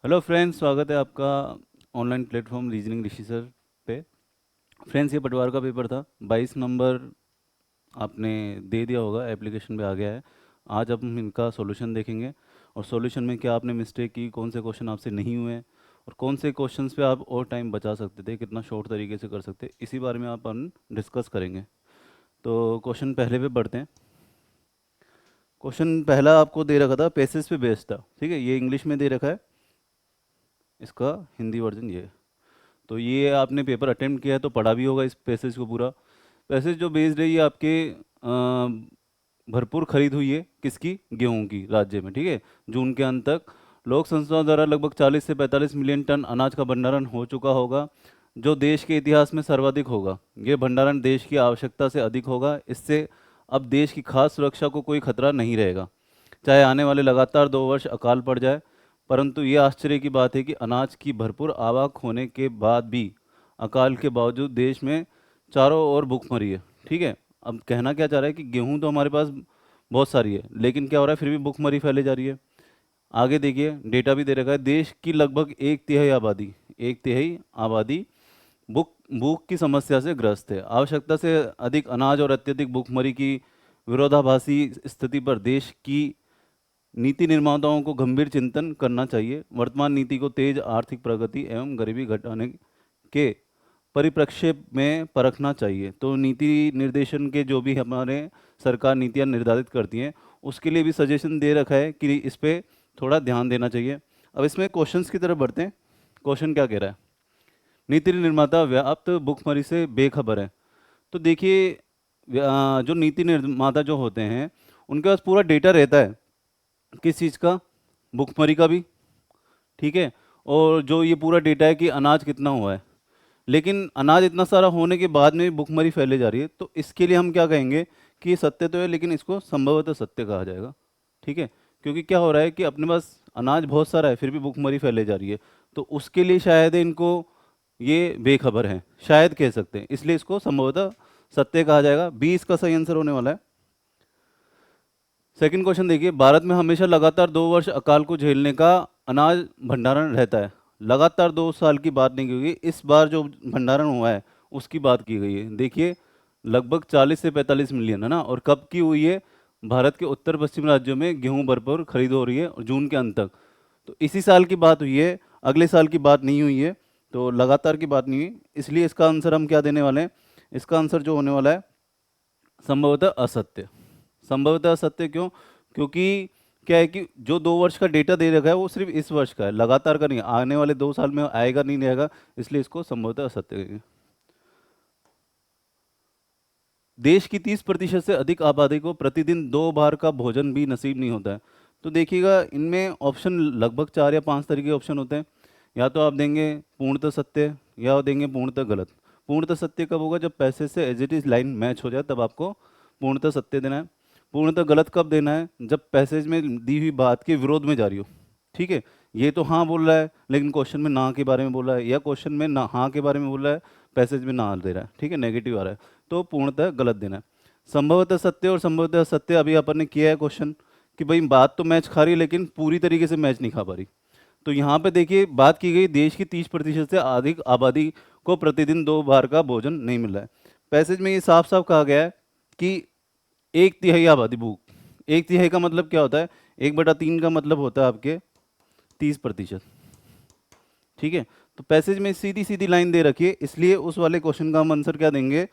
Hello friends, स्वागत है आपका ऑनलाइन प्लेटफॉर्म रीजनिंग ऋषि सर पे। फ्रेंड्स, ये पटवार का पेपर था। 22 नंबर आपने दे दिया होगा, एप्लीकेशन पे आ गया है। आज अब हम इनका सॉल्यूशन देखेंगे और सॉल्यूशन में क्या आपने मिस्टेक की, कौन से क्वेश्चन आपसे नहीं हुए और कौन से क्वेश्चंस पे आप और टाइम बचा सकते थे, कितना शॉर्ट तरीके से कर सकते, इसी बारे में आप अपन डिस्कस करेंगे। तो क्वेश्चन पहले पे बढ़ते हैं। क्वेश्चन पहला आपको दे रखा था, पैसेज पे बेस्ड था। ठीक है, ये इंग्लिश में दे रखा है, इसका हिंदी वर्जन ये है। तो ये आपने पेपर अटेम्प्ट किया है तो पढ़ा भी होगा इस पैसेज को पूरा। पैसेज जो बेस्ड है ये आपके भरपूर खरीद हुई है किसकी, गेहूं की राज्य में। ठीक है, जून के अंत तक लोक संस्थाओं द्वारा लगभग 40 से 45 मिलियन टन अनाज का भंडारण हो चुका होगा, जो देश के इतिहास में सर्वाधिक होगा। ये भंडारण देश की आवश्यकता से अधिक होगा। इससे अब देश की खाद्य सुरक्षा को कोई खतरा नहीं रहेगा, चाहे आने वाले लगातार 2 वर्ष अकाल पड़ जाए। परंतु ये आश्चर्य की बात है कि अनाज की भरपूर आवक होने के बाद भी अकाल के बावजूद देश में चारों ओर भूखमरी है। ठीक है, अब कहना क्या चाह रहा है कि गेहूं तो हमारे पास बहुत सारी है, लेकिन क्या हो रहा है, फिर भी भूखमरी फैले जा रही है। आगे देखिए, डेटा भी दे रखा है, देश की लगभग एक तिहाई आबादी भूख भूख की समस्या से ग्रस्त है। आवश्यकता से अधिक अनाज और अत्यधिक भूखमरी की विरोधाभासी स्थिति पर देश की नीति निर्माताओं को गंभीर चिंतन करना चाहिए। वर्तमान नीति को तेज आर्थिक प्रगति एवं गरीबी घटाने के परिप्रेक्ष्य में परखना चाहिए। तो नीति निर्देशन के जो भी हमारे सरकार नीतियां निर्धारित करती हैं, उसके लिए भी सजेशन दे रखा है कि इस पे थोड़ा ध्यान देना चाहिए। अब इसमें क्वेश्चंस की तरफ बढ़ते हैं। क्वेश्चन क्या कह रहा है, नीति निर्माता व्याप्त भुखमरी से बेखबर है। तो देखिए, जो नीति निर्माता जो होते हैं, उनके पास पूरा डेटा रहता है, किस चीज़ का, भुखमरी का भी। ठीक है, और जो ये पूरा डेटा है कि अनाज कितना हुआ है। लेकिन अनाज इतना सारा होने के बाद में भी भुखमरी फैले जा रही है, तो इसके लिए हम क्या कहेंगे कि ये सत्य तो है, लेकिन इसको संभवतः सत्य कहा जाएगा। ठीक है, क्योंकि क्या हो रहा है कि अपने पास अनाज बहुत सारा है फिर भी भुखमरी फैले जा रही है, तो उसके लिए शायद इनको ये बेखबर है, शायद कह सकते हैं, इसलिए इसको संभवतः सत्य कहा जाएगा। बी इसका सही आंसर होने वाला है। सेकंड क्वेश्चन देखिए, भारत में हमेशा लगातार 2 वर्ष अकाल को झेलने का अनाज भंडारण रहता है। लगातार 2 साल की बात नहीं की गई, इस बार जो भंडारण हुआ है उसकी बात की गई है। देखिए, लगभग 40 से 45 मिलियन है ना, और कब की हुई है, भारत के उत्तर पश्चिम राज्यों में गेहूं भरपूर खरीद हो रही है और जून के अंत तक। तो इसी साल की बात हुई है, अगले साल की बात नहीं हुई है, तो लगातार की बात नहीं हुई। इसलिए इसका आंसर हम क्या देने वाले हैं, इसका आंसर जो होने वाला है संभवतः असत्य। संभवतः असत्य क्यों, क्योंकि क्या है कि जो 2 वर्ष का डेटा दे रखा है वो सिर्फ इस वर्ष का है, लगातार का नहीं, आने वाले 2 साल में आएगा नहीं आएगा, इसलिए इसको संभवतः असत्य कहेंगे। देश की 30% से अधिक आबादी को प्रतिदिन 2 बार का भोजन भी नसीब नहीं होता है। तो देखिएगा, इनमें ऑप्शन लगभग 4 या 5 तरह के ऑप्शन होते हैं। या तो आप देंगे पूर्णतः सत्य, या देंगे पूर्णतः गलत। पूर्णतः सत्य कब होगा, जब पैसे से as it is line match हो जाए, तब आपको पूर्णतः सत्य देना है। पूर्णतः गलत कब देना है, जब पैसेज में दी हुई बात के विरोध में जा रही हो। ठीक है, ये तो हाँ बोल रहा है लेकिन क्वेश्चन में ना के बारे में बोल रहा है, या क्वेश्चन में ना हाँ के बारे में बोल रहा है, पैसेज में ना दे रहा है। ठीक है, नेगेटिव आ रहा है, तो पूर्णतः गलत देना है। संभवतः सत्य और संभवतः सत्य अभी अपन ने किया है क्वेश्चन, कि भाई बात तो मैच खा रही है लेकिन पूरी तरीके से मैच नहीं खा पा रही। तो यहाँ पे देखिए, बात की गई देश की 30% से अधिक आबादी को प्रतिदिन 2 बार का भोजन नहीं मिल रहा है। पैसेज में ये साफ साफ कहा गया है कि एक तिहाई आबादी भूख। एक तिहाई का मतलब क्या होता है, 1/3 का मतलब होता है आपके 30%। ठीक है, तो पैसेज में सीधी सीधी लाइन दे रखी है, इसलिए उस वाले क्वेश्चन का हम आंसर क्या देंगे,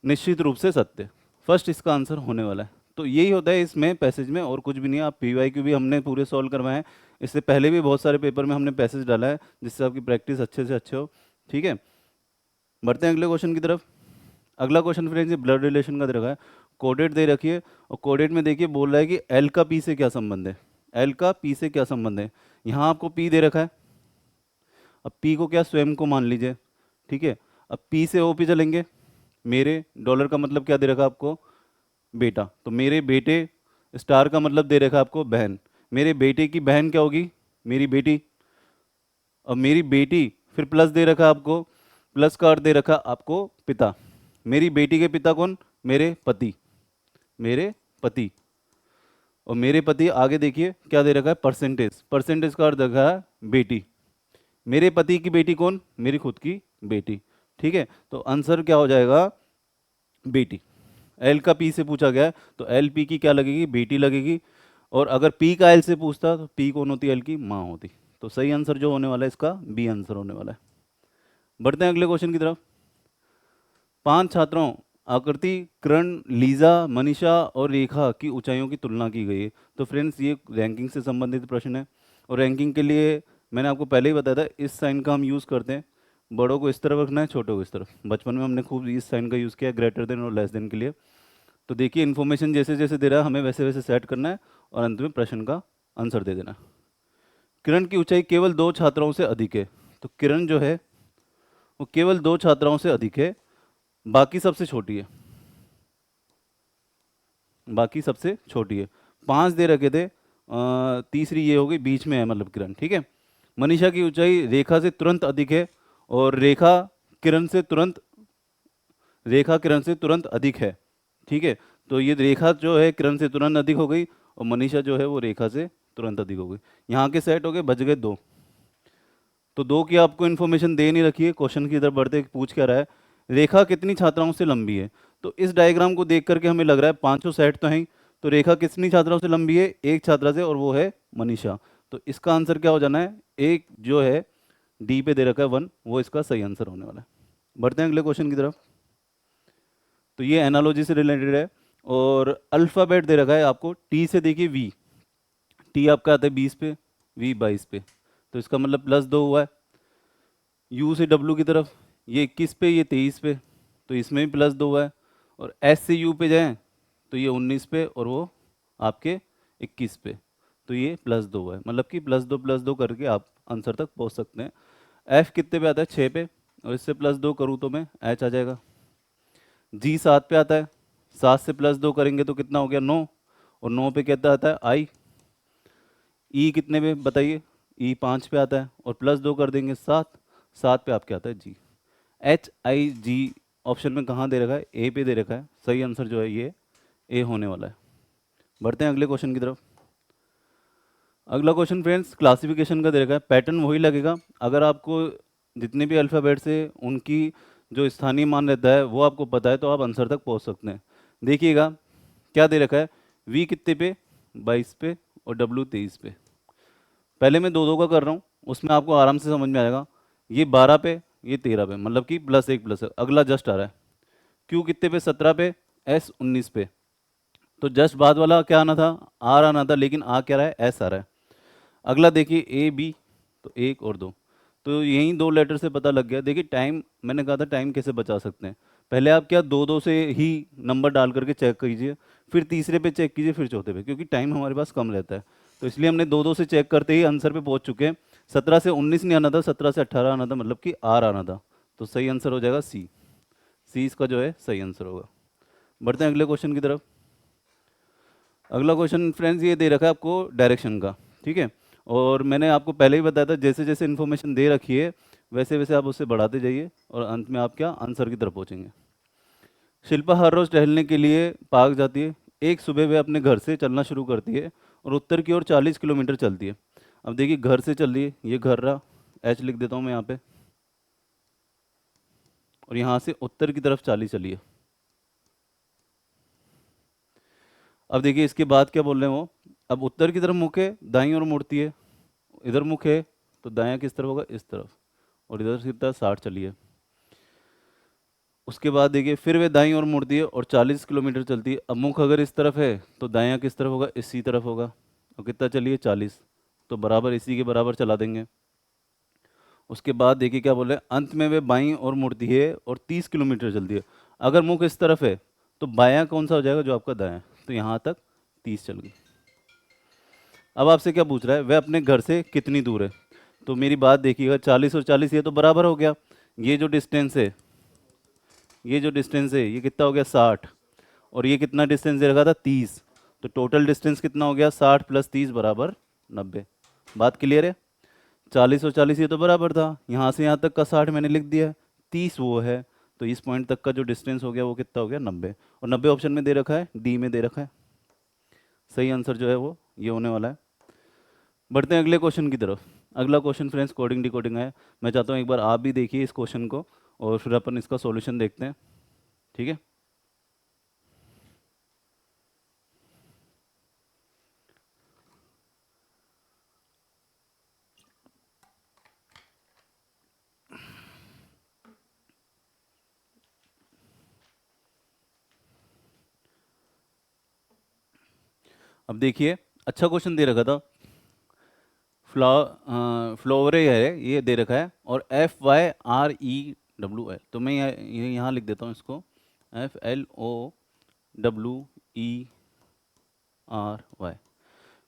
निश्चित रूप से सत्य। फर्स्ट इसका आंसर होने वाला है। तो यही होता है इसमें पैसेज में, और कुछ भी नहीं है। आप पीवाईक्यू भी हमने पूरे सॉल्व करवाए हैं, इससे पहले भी बहुत सारे पेपर में हमने पैसेज डाला है, जिससे आपकी प्रैक्टिस अच्छे से अच्छे हो। ठीक है, बढ़ते हैं अगले क्वेश्चन की तरफ। अगला क्वेश्चन फ्रेंड्स, ये ब्लड रिलेशन का दे रखा है, कोडेट दे रखी है, और कोडेट में देखिए बोल रहा है कि एल का पी से क्या संबंध है। एल का पी से क्या संबंध है, यहाँ आपको पी दे रखा है। अब पी को क्या स्वयं को मान लीजिए। ठीक है, अब पी से ओ पे चलेंगे। मेरे डॉलर का मतलब क्या दे रखा है आपको, बेटा, तो मेरे बेटे। स्टार का मतलब दे रखा है आपको बहन। मेरे बेटे की बहन क्या होगी, मेरी बेटी। और मेरी बेटी, फिर प्लस दे रखा है आपको, प्लस का अर्थ दे रखा आपको पिता। मेरी बेटी के पिता कौन, मेरे पति, मेरे पति। और मेरे पति आगे देखिए क्या दे रखा है, परसेंटेज। परसेंटेज का अर्थ रखा है बेटी। मेरे पति की बेटी कौन, मेरी खुद की बेटी। ठीक है, तो आंसर क्या हो जाएगा, बेटी। एल का पी से पूछा गया है तो एल पी की क्या लगेगी, बेटी लगेगी। और अगर पी का एल से पूछता तो पी कौन होती, एल की माँ होती। तो सही आंसर जो होने वाला है इसका बी आंसर होने वाला है। बढ़ते हैं अगले क्वेश्चन की तरफ। 5 छात्रों आकृति, करण, लीजा, मनीषा और रेखा की ऊंचाइयों की तुलना की गई है। तो फ्रेंड्स ये रैंकिंग से संबंधित प्रश्न है। और रैंकिंग के लिए मैंने आपको पहले ही बताया था, इस साइन का हम यूज़ करते हैं। बड़ों को इस तरफ रखना है, छोटों को इस तरफ। बचपन में हमने खूब इस साइन का यूज़ किया, ग्रेटर देन और लेस देन के लिए। तो देखिए इन्फॉर्मेशन जैसे जैसे दे रहा है हमें वैसे वैसे सेट करना है और अंत में प्रश्न का आंसर दे देना है। किरण की ऊंचाई केवल 2 छात्राओं से अधिक है। तो किरण जो है वो केवल 2 छात्राओं से अधिक है, बाकी सबसे छोटी है। बाकी सबसे छोटी है। 5 दे रखे थे, तीसरी ये हो गई, बीच में है मतलब किरण। ठीक है, मनीषा की ऊंचाई रेखा से तुरंत अधिक है और किरण से तुरंत रेखा किरण से तुरंत अधिक है। ठीक है, तो ये रेखा जो है किरण से तुरंत अधिक हो गई और मनीषा जो है वो रेखा से तुरंत अधिक हो गई। यहाँ के सेट हो गए, बच गए 2। तो 2 की आपको इन्फॉर्मेशन दे नहीं रखी है। क्वेश्चन की तरफ बढ़ते पूछ क्या रहा है, रेखा कितनी छात्राओं से लंबी है। तो इस डायग्राम को देख करके हमें लग रहा है पांचों सेट तो हैं ही। तो रेखा कितनी छात्राओं से लंबी है, एक छात्रा से, और वो है मनीषा। तो इसका आंसर क्या हो जाना है, एक जो है डी पे दे रखा है 1, वो इसका सही आंसर होने वाला है। बढ़ते हैं अगले क्वेश्चन की तरफ। तो ये एनालॉजी से रिलेटेड है और अल्फ़ाबेट दे रखा है आपको। टी से देखिए वी, टी आपका आता है 20 पे, वी 22 पे, तो इसका मतलब +2 हुआ है। यू से डब्ल्यू की तरफ, ये 21 पे, ये 23 पे, तो इसमें भी +2 हुआ है। और एस से यू पे जाएं तो ये 19 पे और वो आपके 21 पे, तो ये +2 हुआ है। मतलब कि +2 करके आप आंसर तक पहुंच सकते हैं। एफ कितने पे आता है, 6 पे, और इससे +2 करूँ तो मैं एच आ जाएगा। जी 7 पे आता है, 7 से +2 करेंगे तो कितना हो गया, 9, और 9 पे कितना आता है, आई। ई कितने पे बताइए, ई 5 पे आता है और +2 कर देंगे 7, 7 पे आपके आता है जी। HIG ऑप्शन में कहाँ दे रखा है, ए पे दे रखा है। सही आंसर जो है ये ए होने वाला है। बढ़ते हैं अगले क्वेश्चन की तरफ। अगला क्वेश्चन फ्रेंड्स क्लासिफिकेशन का दे रखा है। पैटर्न वही लगेगा, अगर आपको जितने भी अल्फ़ाबेट्स है उनकी जो स्थानीय मान रहता है वो आपको पता है तो आप आंसर तक पहुंच सकते हैं। देखिएगा क्या दे रखा है, वी कितने पे, 22 पे, और डब्ल्यू 23 पे। पहले मैं 2 2 का कर रहा हूँ, उसमें आपको आराम से समझ में आएगा। ये 12 पे, ये 13 पे, मतलब कि +1 प्लस है। अगला जस्ट आ रहा है, क्यू कितने पे, 17 पे, एस 19 पे। तो जस्ट बाद वाला क्या आना था, आर आना था, लेकिन आ क्या रहा है, एस आ रहा है। अगला देखिए ए बी, तो 1 और 2, तो यही 2 लेटर से पता लग गया। देखिए टाइम, मैंने कहा था टाइम कैसे बचा सकते हैं। पहले आप क्या 2 2 से ही नंबर डाल करके चेक कीजिए, फिर तीसरे पे चेक कीजिए, फिर चौथे पे, क्योंकि टाइम हमारे पास कम रहता है। तो इसलिए हमने 2 2 से चेक करते ही आंसर पे पहुंच चुके हैं। 17 से 19 नहीं आना था, 17 से 18 आना था, मतलब कि आर आना था। तो सही आंसर हो जाएगा सी। सी इसका जो है सही आंसर होगा। बढ़ते हैं अगले क्वेश्चन की तरफ। अगला क्वेश्चन फ्रेंड्स ये दे रखा है आपको डायरेक्शन का। ठीक है, और मैंने आपको पहले ही बताया था जैसे जैसे इन्फॉर्मेशन दे रखी है वैसे वैसे आप उससे बढ़ाते जाइए और अंत में आप क्या आंसर की तरफ पहुंचेंगे। शिल्पा हर रोज टहलने के लिए पार्क जाती है। एक सुबह वह अपने घर से चलना शुरू करती है और उत्तर की ओर 40 किलोमीटर चलती है। अब देखिए घर से चल रही है, ये घर रहा, एच लिख देता हूँ मैं यहाँ पे, और यहाँ से उत्तर की तरफ 40 चली है। अब देखिए इसके बाद क्या बोल रहे हैं वो, अब उत्तर की तरफ मुख है, दाईं ओर मुड़ती है। इधर मुख है तो दायां किस तरफ होगा, इस तरफ, और इधर से कितना 60 चली है। उसके बाद देखिए फिर वे दाईं ओर मुड़ती है और 40 किलोमीटर चलती है। अब मुख अगर इस तरफ है तो दायां किस तरफ होगा, इसी तरफ होगा, और कितना चलिए 40, तो बराबर इसी के बराबर चला देंगे। उसके बाद देखिए क्या बोल रहे हैं, अंत में वे बाईं ओर मुड़ती है और 30 किलोमीटर चलती है। अगर मुख इस तरफ है तो बायां कौन सा हो जाएगा, जो आपका दायां, तो यहाँ तक 30 चल गई। अब आपसे क्या पूछ रहा है, वह अपने घर से कितनी दूर है। तो मेरी बात देखिएगा, 40 और 40 ये तो बराबर हो गया। ये जो डिस्टेंस है, ये जो डिस्टेंस है ये कितना हो गया, 60, और ये कितना डिस्टेंस दे रखा था, 30। तो टोटल डिस्टेंस कितना हो गया, 60 + 30 बराबर 90। बात क्लियर है। 40 और 40 ये तो बराबर था, यहाँ से यहाँ तक का 60 मैंने लिख दिया, 30 वो है। तो इस पॉइंट तक का जो डिस्टेंस हो गया वो कितना हो गया, 90। और 90 ऑप्शन में दे रखा है, डी में दे रखा है। सही आंसर जो है वो ये होने वाला है। बढ़ते हैं अगले क्वेश्चन की तरफ। अगला क्वेश्चन फ्रेंड्स कोडिंग डिकोडिंग है। मैं चाहता हूँ एक बार आप भी देखिए इस क्वेश्चन को और फिर अपन इसका सॉल्यूशन देखते हैं, ठीक है। अब देखिए, अच्छा क्वेश्चन दे रखा था। फ्लोवरे है ये दे रखा है और FYREW है, तो मैं ये यहाँ लिख देता हूँ इसको FLOWERY।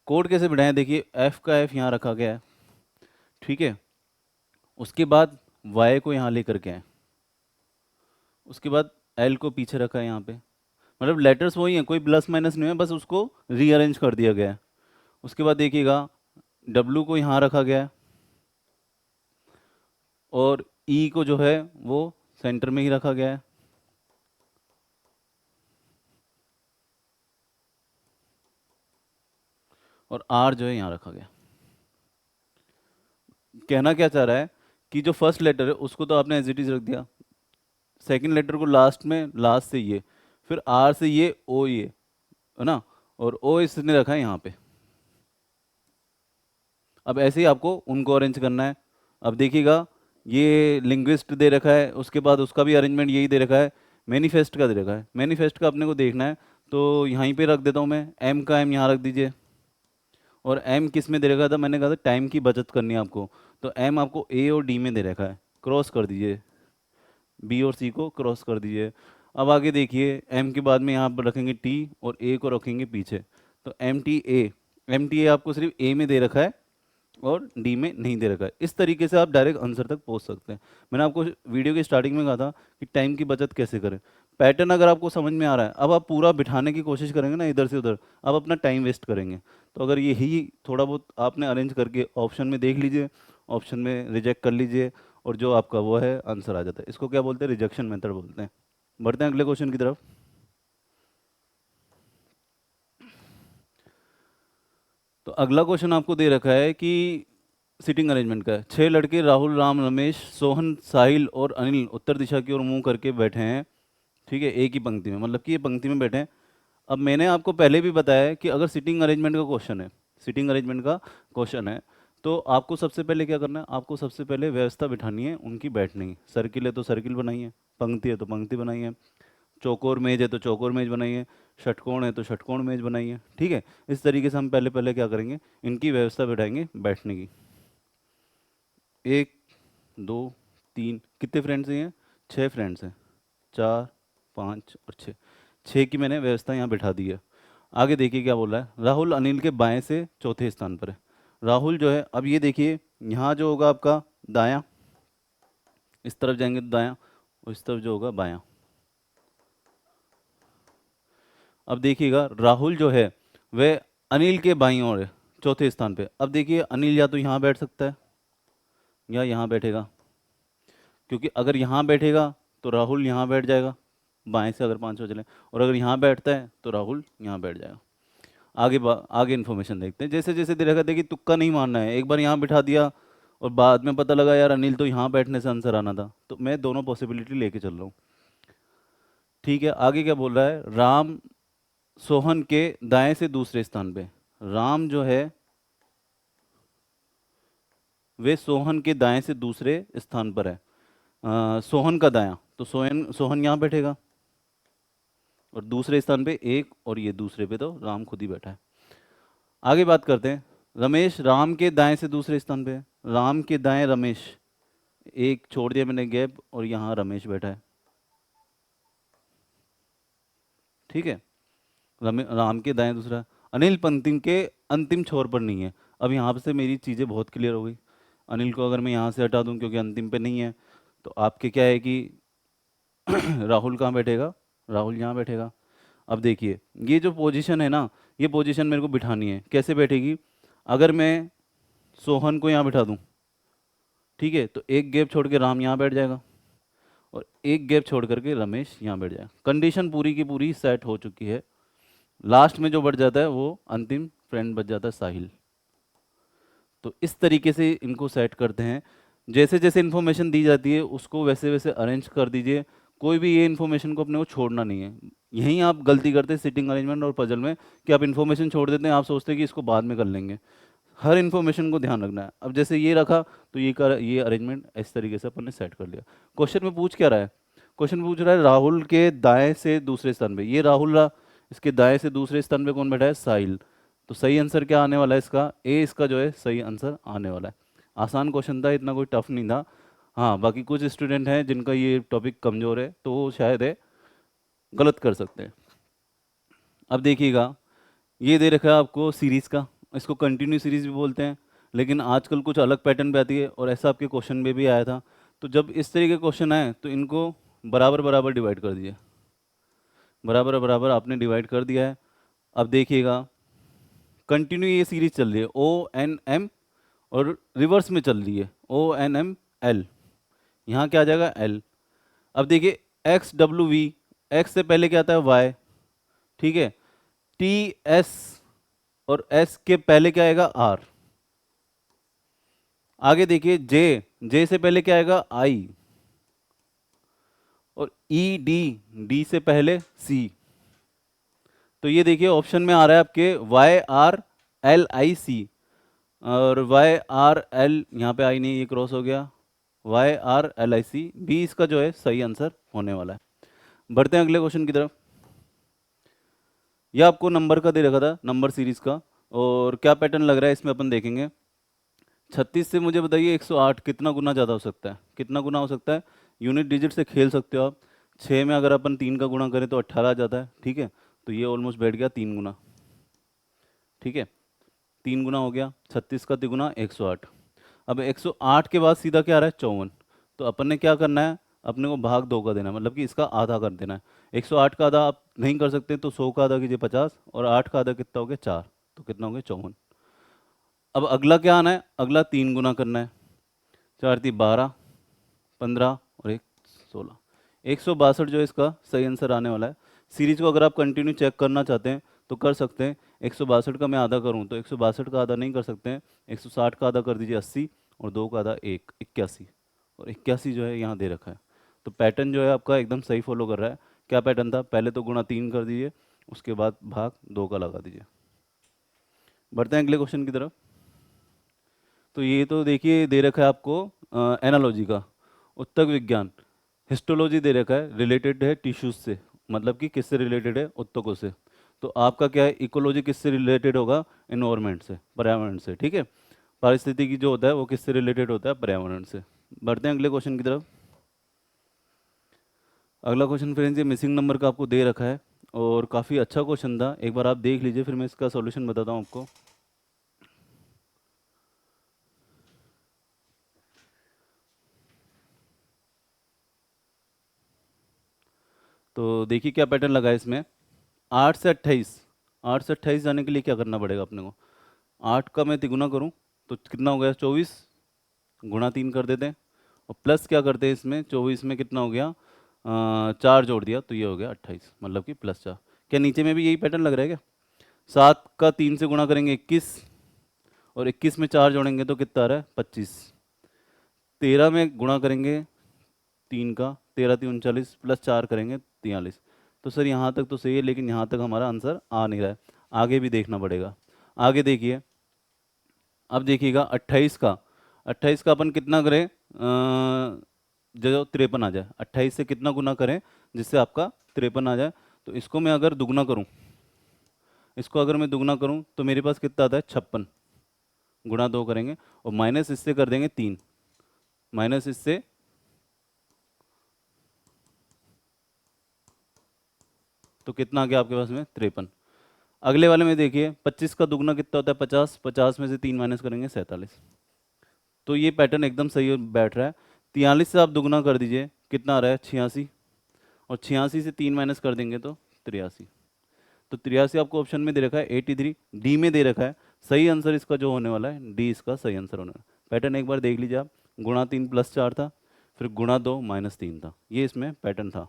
कोड कैसे बढ़ाएं, देखिए एफ का एफ यहाँ रखा गया है, ठीक है। उसके बाद वाई को यहाँ लेकर के आए, उसके बाद एल को पीछे रखा है यहाँ पे, मतलब लेटर्स वही हैं, कोई प्लस माइनस नहीं है, बस उसको रीअरेंज कर दिया गया है। उसके बाद देखिएगा डब्लू को यहाँ रखा गया है और ई को जो है वो सेंटर में ही रखा गया है। और आर जो है यहाँ रखा गया। कहना क्या चाह रहा है कि जो फर्स्ट लेटर है उसको तो आपने एज इट इज रख दिया, सेकंड लेटर को लास्ट में, लास्ट से ये, फिर आर से ये ओ ये, है ना, और ओ इसने रखा है यहाँ पे। अब ऐसे ही आपको उनको अरेंज करना है। अब देखिएगा ये लिंग्विस्ट दे रखा है, उसके बाद उसका भी अरेंजमेंट यही दे रखा है, मैनिफेस्ट का दे रखा है। मैनिफेस्ट का अपने को देखना है, तो यहीं पे रख देता हूँ मैं, एम का एम यहाँ रख दीजिए। और एम किस में दे रखा था, मैंने कहा था टाइम की बचत करनी है आपको, तो एम आपको ए और डी में दे रखा है, क्रॉस कर दीजिए, बी और सी को क्रॉस कर दीजिए। अब आगे देखिए एम के बाद में यहाँ पर रखेंगे टी और ए को रखेंगे पीछे, तो एम टी ए आपको सिर्फ ए में दे रखा है और डी में नहीं दे रखा है। इस तरीके से आप डायरेक्ट आंसर तक पहुंच सकते हैं। मैंने आपको वीडियो की स्टार्टिंग में कहा था कि टाइम की बचत कैसे करें। पैटर्न अगर आपको समझ में आ रहा है, अब आप पूरा बिठाने की कोशिश करेंगे ना इधर से उधर, अब अपना टाइम वेस्ट करेंगे। तो अगर यही थोड़ा बहुत आपने अरेंज करके ऑप्शन में देख लीजिए, ऑप्शन में रिजेक्ट कर लीजिए, और जो आपका वो है आंसर आ जाता है। इसको क्या बोलते हैं, रिजेक्शन मेथड बोलते हैं। बढ़ते हैं अगले क्वेश्चन की तरफ। तो अगला क्वेश्चन आपको दे रखा है कि सीटिंग अरेंजमेंट का है। 6 लड़के राहुल, राम, रमेश, सोहन, साहिल और अनिल उत्तर दिशा की ओर मुंह करके बैठे हैं, ठीक है, एक ही पंक्ति में, मतलब कि ये पंक्ति में बैठे हैं। अब मैंने आपको पहले भी बताया है कि अगर सीटिंग अरेंजमेंट का क्वेश्चन है, सीटिंग अरेंजमेंट का क्वेश्चन है, तो आपको सबसे पहले क्या करना है, आपको सबसे पहले व्यवस्था बिठानी है उनकी बैठने की। सर्किल है तो सर्किल बनाइए, पंक्ति है तो पंक्ति बनाइए, चौकोर मेज है तो चौकोर मेज बनाइए, षटकोण है तो षटकोण मेज बनाइए, ठीक है। इस तरीके से हम पहले पहले क्या करेंगे, इनकी व्यवस्था बिठाएंगे बैठने की। एक, दो, तीन, कितने फ्रेंड्स हैं, 6 फ्रेंड्स हैं, 4, 5 और 6, 6 की मैंने व्यवस्था यहाँ बिठा दी है। आगे देखिए क्या बोल रहा है, राहुल अनिल के बाएं से चौथे स्थान पर है। राहुल जो है, अब ये देखिए यहाँ जो होगा आपका दायां, इस तरफ जाएंगे तो दायां, और इस तरफ जो होगा बायां। अब देखिएगा राहुल जो है वह अनिल के बाईं ओर है, चौथे स्थान पे। अब देखिए अनिल या तो यहाँ बैठ सकता है या यहाँ बैठेगा, क्योंकि अगर यहाँ बैठेगा तो राहुल यहाँ बैठ जाएगा, बाएं से अगर 5 चले, और अगर यहाँ बैठता है तो राहुल यहाँ बैठ जाएगा। आगे इन्फॉर्मेशन देखते हैं। जैसे जैसे दे रखा, देखिए तुक्का नहीं मारना है, एक बार यहाँ बिठा दिया और बाद में पता लगा यार अनिल तो यहाँ बैठने से आंसर आना था, तो मैं दोनों पॉसिबिलिटी लेके चल रहा हूँ, ठीक है। आगे क्या बोल रहा है, राम सोहन के दाएं से दूसरे स्थान पे। राम जो है वे सोहन के दाएं से दूसरे स्थान पर है। सोहन का दायां, तो सोहन सोहन यहाँ बैठेगा, और दूसरे स्थान पे एक, और ये दूसरे पे तो राम खुद ही बैठा है। आगे बात करते हैं, रमेश राम के दाएं से दूसरे स्थान पे है। राम के दाएं रमेश, एक छोड़ दिया मैंने गैप, और यहाँ रमेश बैठा है, ठीक है। राम के दाएं दूसरा। अनिल पंक्ति के अंतिम छोर पर नहीं है। अब यहाँ से मेरी चीज़ें बहुत क्लियर हो गई। अनिल को अगर मैं यहाँ से हटा दूँ क्योंकि अंतिम पे नहीं है, तो आपके क्या है कि राहुल कहाँ बैठेगा, राहुल यहाँ बैठेगा। अब देखिए ये जो पोजीशन है ना, ये पोजीशन मेरे को बिठानी है, कैसे बैठेगी, अगर मैं सोहन को यहाँ बिठा दूँ, ठीक है, तो एक गैप छोड़ के राम यहाँ बैठ जाएगा, और एक गैप छोड़ करके रमेश यहाँ बैठ जाएगा। कंडीशन पूरी की पूरी सेट हो चुकी है। लास्ट में जो बढ़ जाता है वो अंतिम फ्रेंड बच जाता है साहिल। तो इस तरीके से इनको सेट करते हैं। जैसे जैसे इन्फॉर्मेशन दी जाती है उसको वैसे वैसे अरेंज कर दीजिए। कोई भी ये इन्फॉर्मेशन को अपने को छोड़ना नहीं है। यहीं आप गलती करते हैं सिटिंग अरेंजमेंट और पजल में, कि आप इन्फॉर्मेशन छोड़ देते हैं, आप सोचते हैं कि इसको बाद में कर लेंगे। हर इन्फॉर्मेशन को ध्यान रखना है। अब जैसे ये रखा तो ये अरेंजमेंट इस तरीके से अपन ने सेट कर लिया। क्वेश्चन में पूछ क्या रहा है? क्वेश्चन पूछ रहा है राहुल के दाएं से दूसरे स्थान पे, ये राहुल रहा, इसके दाएं से दूसरे स्थान पे कौन बैठा है? साहिल। तो सही आंसर क्या आने वाला है इसका? ए इसका जो है सही आंसर आने वाला है। आसान क्वेश्चन था, इतना कोई टफ नहीं था। हाँ, बाकी कुछ स्टूडेंट हैं जिनका ये टॉपिक कमज़ोर है तो वो शायद है गलत कर सकते हैं। अब देखिएगा, ये दे रखा है आपको सीरीज़ का, इसको कंटिन्यू सीरीज भी बोलते हैं, लेकिन आजकल कुछ अलग पैटर्न पे आती है और ऐसा आपके क्वेश्चन में भी आया था। तो जब इस तरीके के क्वेश्चन आए तो इनको बराबर बराबर डिवाइड कर दीजिए। बराबर बराबर आपने डिवाइड कर दिया है। अब देखिएगा, कंटिन्यू ये सीरीज चल रही है O N M, और रिवर्स में चल रही है O N M L। यहाँ क्या आ जाएगा? L। अब देखिए XW V, एक्स से पहले क्या आता है? Y, ठीक है। TS, और S के पहले क्या आएगा? R। आगे देखिए जे से पहले क्या आएगा? I, और डी से पहले C। तो ये देखिए ऑप्शन में आ रहा है आपके YRLIC, और YRL यहाँ पे आई नहीं, ये क्रॉस हो गया, YRLIC भी इसका जो है सही आंसर होने वाला है। बढ़ते हैं अगले क्वेश्चन की तरफ। यह आपको नंबर का दे रखा था, नंबर सीरीज का, और क्या पैटर्न लग रहा है इसमें अपन देखेंगे। 36 से मुझे बताइए 108 कितना गुना ज़्यादा हो सकता है? कितना गुना हो सकता है? यूनिट डिजिट से खेल सकते हो आप। 6 में अगर अपन 3 का गुणा करें तो 18 आ जाता है, ठीक है। तो ये ऑलमोस्ट बैठ गया 3 गुना, ठीक है। 3 गुना हो गया, 36 का तिगुना 108। अब 108 के बाद सीधा क्या आ रहा है? 54। तो अपन ने क्या करना है? अपने को भाग 2 का देना है, मतलब कि इसका आधा कर देना है। 108 का आधा आप नहीं कर सकते तो 100 का आधा कीजिए 50, और 8 का आधा कितना हो गया? 4। तो कितना हो गया? 54। अब अगला क्या आना है? अगला 3 गुना करना है। 4 × 3 = 12, 15 और 1 16। 162 जो है इसका सही आंसर आने वाला है। सीरीज को अगर आप कंटिन्यू चेक करना चाहते हैं तो कर सकते हैं। 162 का मैं आधा करूं तो 162 का आधा नहीं कर सकते हैं, 160 का आधा कर दीजिए 80, और 2 का आधा 1 81, और 81 जो है यहाँ दे रखा है। तो पैटर्न जो है आपका एकदम सही फॉलो कर रहा है। क्या पैटर्न था? पहले तो गुणा 3 कर दीजिए, उसके बाद भाग 2 का लगा दीजिए। बढ़ते हैं अगले क्वेश्चन की तरफ। तो ये तो देखिए दे रखा है आपको एनालॉजी का, उत्तक विज्ञान। हिस्टोलॉजी दे रखा है, रिलेटेड है टिश्यूज से, मतलब कि किससे रिलेटेड है? उत्तकों से। तो आपका क्या है? इकोलॉजी किससे रिलेटेड होगा? इन्वायरमेंट से, पर्यावरण से, ठीक है। पारिस्थितिकी जो होता है वो किससे रिलेटेड होता है? पर्यावरण से। बढ़ते हैं अगले क्वेश्चन की तरफ। अगला क्वेश्चन फ्रेंड्स ये मिसिंग नंबर का आपको दे रखा है, और काफ़ी अच्छा क्वेश्चन था, एक बार आप देख लीजिए फिर मैं इसका सॉल्यूशन बताता हूँ आपको। तो देखिए क्या पैटर्न लगा है इसमें। 8 से 28, 8 से 28 जाने के लिए क्या करना पड़ेगा अपने को? 8 का मैं तिगुना करूँ तो कितना हो गया? 24, गुणा 3 कर देते हैं, और प्लस क्या करते हैं इसमें? 24 में कितना हो गया? 4 जोड़ दिया तो ये हो गया 28, मतलब कि +4। क्या नीचे में भी यही पैटर्न लग रहा है क्या? 7 का 3 से गुणा करेंगे 21, और 21 में 4 जोड़ेंगे तो कितना आ रहा है? 25। 13 में गुणा करेंगे 3 का, 13 × 3 = 39, +4 करेंगे 43। तो सर यहाँ तक तो सही है, लेकिन यहाँ तक हमारा आंसर आ नहीं रहा है, आगे भी देखना पड़ेगा। आगे देखिए, अब देखिएगा 28 का अपन कितना करें जो 53 आ जाए। 28 से कितना गुना करें जिससे आपका 53 आ जाए? तो इसको मैं अगर दुगना करूं, इसको अगर मैं दुगना करूं तो मेरे पास कितना आता है? 56, गुणा 2 करेंगे, और माइनस इससे कर देंगे 3, माइनस इससे, तो कितना आ गया आपके पास में? 53। अगले वाले में देखिए 25 का दुगना कितना होता है? 50, 50 में से 3 माइनस करेंगे 47। तो ये पैटर्न एकदम सही बैठ रहा है। 43 से आप दुगना कर दीजिए, कितना आ रहा है? 86, और 86 से 3 माइनस कर देंगे तो 83। तो 83 आपको ऑप्शन में दे रखा है, 83 डी में दे रखा है। सही आंसर इसका जो होने वाला है डी, इसका सही आंसर होने वाला है। पैटर्न एक बार देख लीजिए आप, गुणा 3 +4 था, फिर गुणा 2 -3 था, ये इसमें पैटर्न था।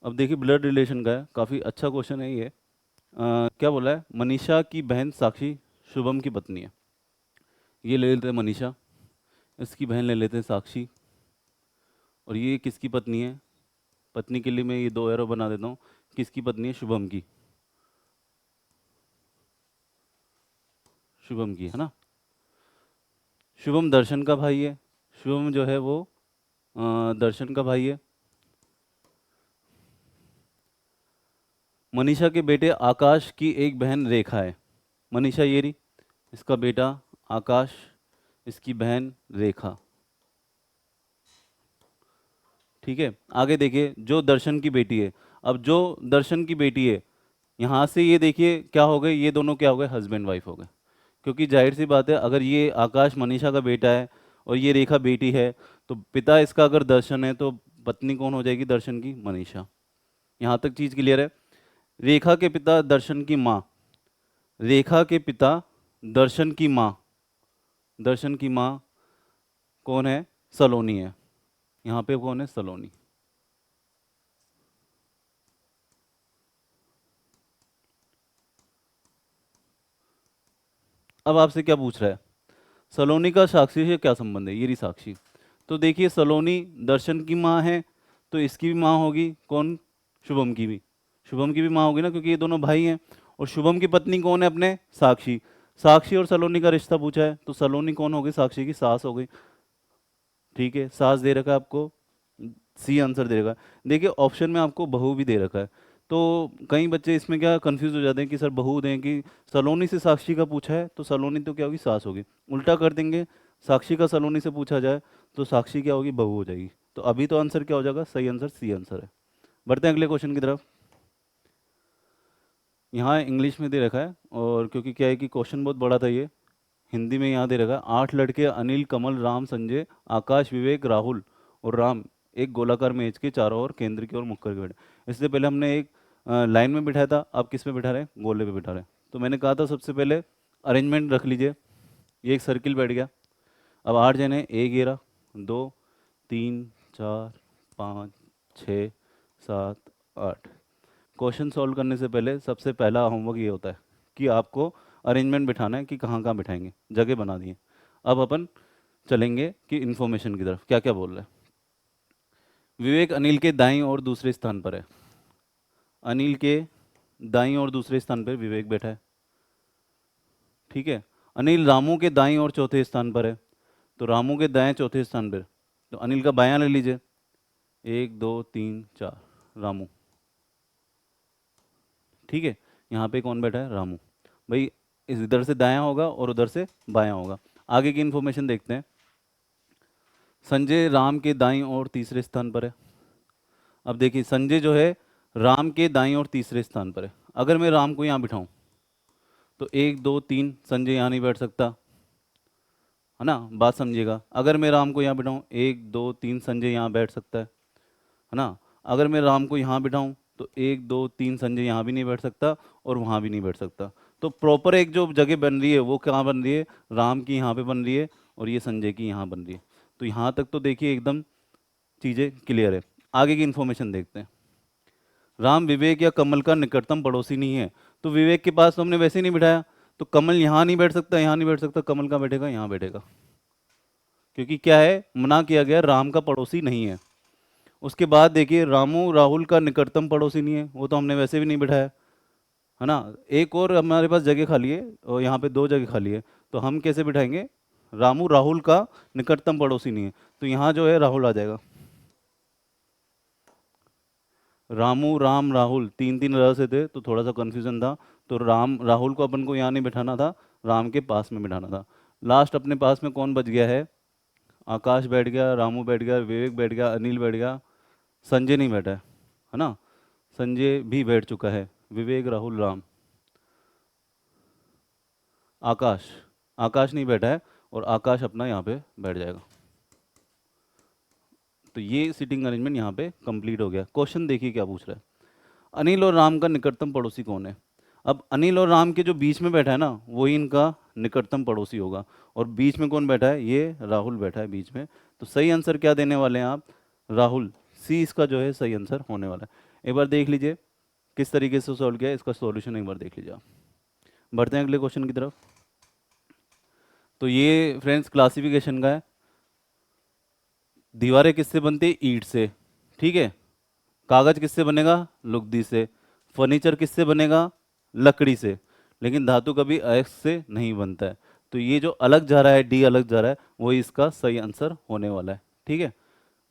अब देखिए ब्लड रिलेशन का है, काफ़ी अच्छा क्वेश्चन है ये। क्या बोला है, मनीषा की बहन साक्षी शुभम की पत्नी है। ये ले लेते हैं मनीषा, इसकी बहन ले लेते हैं साक्षी, और ये किसकी पत्नी है? पत्नी के लिए मैं ये दो एरो बना देता हूँ। किसकी पत्नी है? शुभम की। शुभम की है ना। शुभम दर्शन का भाई है। शुभम जो है वो दर्शन का भाई है। मनीषा के बेटे आकाश की एक बहन रेखा है। मनीषा ये रही, इसका बेटा आकाश, इसकी बहन रेखा। ठीक है, आगे देखिए, जो दर्शन की बेटी है। अब जो दर्शन की बेटी है, यहाँ से ये देखिए क्या हो गए, ये दोनों क्या हो गए? हस्बैंड वाइफ हो गए। क्योंकि जाहिर सी बात है, अगर ये आकाश मनीषा का बेटा है और ये रेखा बेटी है, तो पिता इसका अगर दर्शन है तो पत्नी कौन हो जाएगी दर्शन की? मनीषा। यहाँ तक चीज़ क्लियर है। रेखा के पिता दर्शन की माँ, रेखा के पिता दर्शन की माँ, दर्शन की माँ कौन है? सलोनी है। यहाँ पे कौन है? सलोनी। अब आपसे क्या पूछ रहा है? सलोनी का साक्षी से क्या संबंध है? ये रही साक्षी। तो देखिए सलोनी दर्शन की माँ है, तो इसकी भी माँ होगी कौन? शुभम की भी। शुभम की भी माँ होगी ना, क्योंकि ये दोनों भाई हैं। और शुभम की पत्नी कौन है अपने? साक्षी। साक्षी और सलोनी का रिश्ता पूछा है, तो सलोनी कौन हो गई? साक्षी की सास हो गई। ठीक है, सास दे रखा है आपको, सी आंसर दे रखा है। देखिए ऑप्शन में आपको बहू भी दे रखा है, तो कई बच्चे इसमें क्या कंफ्यूज हो जाते हैं कि सर बहू दें कि सलोनी से साक्षी का पूछा है तो सलोनी तो क्या होगी? सास होगी। उल्टा कर देंगे, साक्षी का सलोनी से पूछा जाए तो साक्षी क्या होगी? बहू हो जाएगी। तो अभी तो आंसर क्या हो जाएगा? सही आंसर सी आंसर है। बढ़ते हैं अगले क्वेश्चन की तरफ। यहाँ इंग्लिश में दे रखा है, और क्योंकि क्या है कि क्वेश्चन बहुत बड़ा था ये, हिंदी में यहाँ दे रखा है। 8 लड़के अनिल, कमल, राम, संजय, आकाश, विवेक, राहुल और राम एक गोलाकार मेज के चारों ओर केंद्र की ओर मुख करके बैठे। इससे पहले हमने एक लाइन में बिठाया था, अब किस में बिठा रहे हैं? गोले पे बिठा रहे हैं। तो मैंने कहा था सबसे पहले अरेंजमेंट रख लीजिए। ये एक सर्किल बैठ गया। अब 8 जने, एक घेरा, दो, तीन, चार, पाँच, छः, सात, आठ। क्वेश्चन सॉल्व करने से पहले सबसे पहला होमवर्क ये होता है कि आपको अरेंजमेंट बिठाना है कि कहाँ कहाँ बिठाएंगे, जगह बना दिए। अब अपन चलेंगे कि इन्फॉर्मेशन की तरफ क्या क्या बोल रहे हैं। विवेक अनिल के दाईं और दूसरे स्थान पर है। अनिल के दाईं और दूसरे स्थान पर विवेक बैठा है। ठीक है। अनिल रामू के दाईं और चौथे स्थान पर है, तो रामू के दाएं चौथे स्थान पर। तो अनिल का बायां ले लीजिए, 1 2 3 4, रामू। ठीक है, यहाँ पे कौन बैठा है? रामू। भाई इस इधर से दायां होगा और उधर से बायां होगा। आगे की इन्फॉर्मेशन देखते हैं। संजय राम के दाईं और तीसरे स्थान पर है। अब देखिए संजय जो है राम के दाईं और तीसरे स्थान पर है। अगर मैं राम को यहाँ बिठाऊं तो 1 2 3 संजय यहाँ नहीं बैठ सकता, है ना? बात समझिएगा। अगर मैं राम को यहाँ बिठाऊं 1 2 3 संजय यहाँ बैठ सकता है ना? अगर मैं राम को यहाँ बिठाऊं तो 1 2 3 संजय यहाँ भी नहीं बैठ सकता और वहाँ भी नहीं बैठ सकता। तो प्रॉपर एक जो जगह बन रही है वो कहाँ बन रही है? राम की यहाँ पे बन रही है और ये संजय की यहाँ बन रही है। तो यहाँ तक तो देखिए एकदम चीज़ें क्लियर है। आगे की इन्फॉर्मेशन देखते हैं। राम विवेक या कमल का निकटतम पड़ोसी नहीं है, तो विवेक के पास तो हमने वैसे ही नहीं बिठाया, तो कमल यहाँ नहीं बैठ सकता, यहाँ नहीं बैठ सकता, कमल कहाँ बैठेगा? यहाँ बैठेगा। क्योंकि क्या है, मना किया गया, राम का पड़ोसी नहीं है। उसके बाद देखिए रामू राहुल का निकटतम पड़ोसी नहीं है, वो तो हमने वैसे भी नहीं बिठाया, है ना? एक और हमारे पास जगह खाली है और यहाँ पे 2 जगह खाली है, तो हम कैसे बिठाएंगे? रामू राहुल का निकटतम पड़ोसी नहीं है, तो यहाँ जो है राहुल आ जाएगा। रामू राम राहुल 3 3 से थे तो थोड़ा सा कन्फ्यूजन था, तो राम राहुल को अपन को यहाँ नहीं बिठाना था, राम के पास में बिठाना था। लास्ट अपने पास में कौन बच गया है? आकाश बैठ गया, रामू बैठ गया, विवेक बैठ गया, अनिल बैठ गया, संजय नहीं बैठा है ना? संजय भी बैठ चुका है। विवेक राहुल राम, आकाश, आकाश नहीं बैठा है और आकाश अपना यहाँ पे बैठ जाएगा। तो ये सिटिंग अरेंजमेंट यहाँ पे कंप्लीट हो गया। क्वेश्चन देखिए क्या पूछ रहा है। अनिल और राम का निकटतम पड़ोसी कौन है? अब अनिल और राम के जो बीच में बैठा है ना, वही इनका निकटतम पड़ोसी होगा। और बीच में कौन बैठा है? ये राहुल बैठा है बीच में। तो सही आंसर क्या देने वाले हैं आप? राहुल। सी इसका जो है सही आंसर होने वाला है। एक बार देख लीजिए किस तरीके से सॉल्व किया है, इसका सॉल्यूशन एक बार देख लीजिए आप। बढ़ते हैं अगले क्वेश्चन की तरफ। तो ये फ्रेंड्स क्लासिफिकेशन का है। दीवारें किससे बनती है? ईंट से, ठीक है। कागज किससे बनेगा? लुगदी से। फर्नीचर किससे बनेगा? लकड़ी से। लेकिन धातु कभी अयस्क से नहीं बनता है। तो ये जो अलग जा रहा है, डी अलग जा रहा है, वही इसका सही आंसर होने वाला है, ठीक है।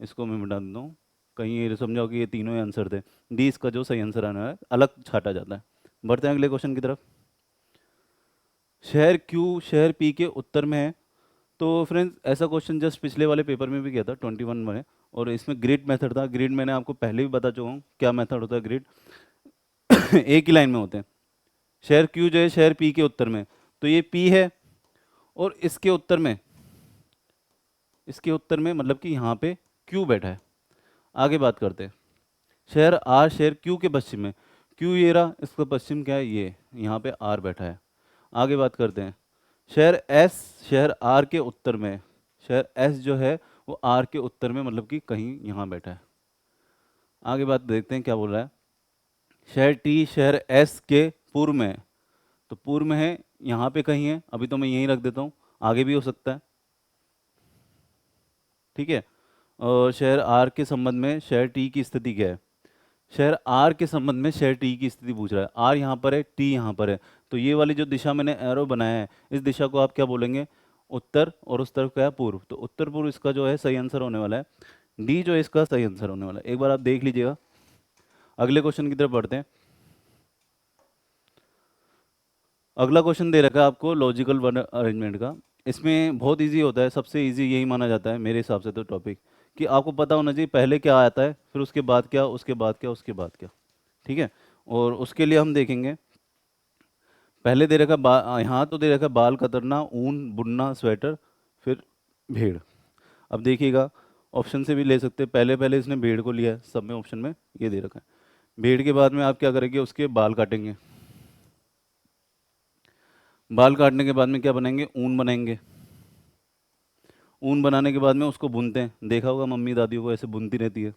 इसको मैं मिटा देता हूँ, कहीं ये समझाओ कि ये तीनों ही आंसर थे। डी इसका जो सही आंसर आने वाला है, अलग छाटा जाता है। बढ़ते हैं अगले क्वेश्चन की तरफ। शहर क्यू शहर पी के उत्तर में है। तो फ्रेंड्स ऐसा क्वेश्चन जस्ट पिछले वाले पेपर में भी किया था 21 में, और इसमें ग्रिड मेथड था। ग्रिड मैंने आपको पहले भी बता चुका हूँ क्या मेथड होता है ग्रिड। एक ही लाइन में होते हैं। शहर क्यू जो है शहर पी के उत्तर में, तो ये पी है, और इसके उत्तर में मतलब कि यहाँ पे क्यू बैठा है। आगे बात करते हैं। शहर आर शहर क्यू के पश्चिम में, क्यू ये रहा, इसका पश्चिम क्या है? ये यहाँ पे आर बैठा है। आगे बात करते हैं। शहर एस शहर आर के उत्तर में, शहर एस जो है वो आर के उत्तर में मतलब कि कहीं यहाँ बैठा है। आगे बात देखते हैं क्या बोल रहा है। शहर टी शहर एस के पूर्व में है। तो पूर्व में है, यहाँ पे कहीं है, अभी तो मैं यहीं रख देता हूँ, आगे भी हो सकता है, ठीक है। और शहर आर के संबंध में शहर टी की स्थिति क्या है? शहर आर के संबंध में शहर टी की स्थिति पूछ रहा है। आर यहाँ पर है, टी यहाँ पर है, तो ये वाली जो दिशा मैंने एरो बनाया है, इस दिशा को आप क्या बोलेंगे? उत्तर, और उस तरफ क्या है? पूर्व। तो उत्तर पूर्व इसका जो है सही आंसर होने वाला है। डी जो है इसका सही आंसर होने वाला है। एक बार आप देख लीजिएगा। अगले क्वेश्चन की तरफ बढ़ते हैं। अगला क्वेश्चन दे रखा है आपको लॉजिकल वर्ड अरेंजमेंट का। इसमें बहुत इजी होता है, सबसे इजी यही माना जाता है मेरे हिसाब से तो टॉपिक, कि आपको पता होना चाहिए पहले क्या आता है, फिर उसके बाद क्या, उसके बाद क्या, उसके बाद क्या, ठीक है। और उसके लिए हम देखेंगे, पहले दे रखा यहाँ तो दे रखा बाल कतरना, ऊन बुनना, स्वेटर, फिर भेड़। अब देखिएगा, ऑप्शन से भी ले सकते हैं। पहले पहले इसने भेड़ को लिया है, सब में ऑप्शन में ये दे रखा है। भेड़ के बाद में आप क्या करेंगे? उसके बाल काटेंगे। बाल काटने के बाद में क्या बनाएंगे? ऊन बनाएंगे। ऊन बनाने के बाद में उसको बुनते हैं, देखा होगा मम्मी दादियों को ऐसे बुनती रहती है।